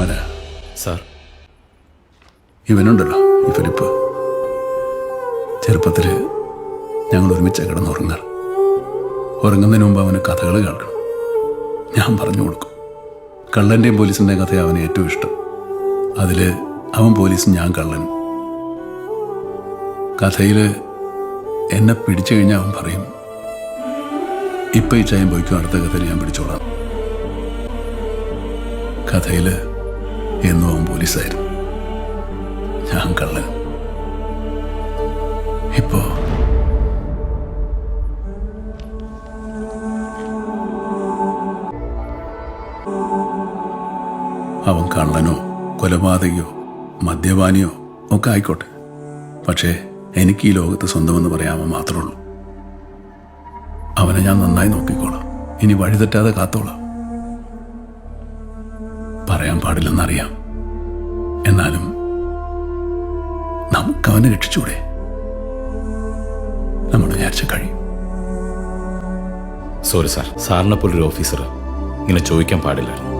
മോനെ, സാർ, ഇവനുണ്ടല്ലോ ഈ ഫിലിപ്പ്, ചെറുപ്പത്തിൽ ഞങ്ങൾ ഒരുമിച്ച് കിടന്നുറങ്ങാറ്. ഉറങ്ങുന്നതിന് മുമ്പ് അവന് കഥകൾ കേൾക്കണം. ഞാൻ പറഞ്ഞു കൊടുക്കും. കള്ളൻ്റെയും പോലീസിൻ്റെയും കഥയാണ് അവന് ഏറ്റവും ഇഷ്ടം. അതിൽ അവൻ പോലീസും ഞാൻ കള്ളനും. കഥയിൽ എന്നെ പിടിച്ചു കഴിഞ്ഞാൽ അവൻ പറയും, ഇപ്പം ഈ ചായം പോയിക്കും, അടുത്ത കഥയിൽ ഞാൻ പിടിച്ചോളാം. കഥയിൽ എന്നും അവൻ പോലീസായിരുന്നു, ഞാൻ കള്ളൻ. ഇപ്പോ അവൻ കള്ളനോ കൊലപാതകയോ മദ്യപാനിയോ ഒക്കെ ആയിക്കോട്ടെ, പക്ഷേ എനിക്ക് ഈ ലോകത്ത് സ്വന്തമെന്ന് പറയാൻ മാത്രമേ ഉള്ളൂ. അവനെ ഞാൻ നന്നായി നോക്കിക്കോളാം, ഇനി വഴിതെറ്റാതെ കാത്തോളാം. പറയാൻ പാടില്ലെന്നറിയാം, എന്നാലും നമുക്കവനെ രക്ഷിച്ചൂടെ? നമ്മൾ വിചാരിച്ച കഴിയും. സോറി സാർ, സാറിനെ പോലൊരു ഓഫീസർ ഇങ്ങനെ ചോദിക്കാൻ പാടില്ലായിരുന്നു.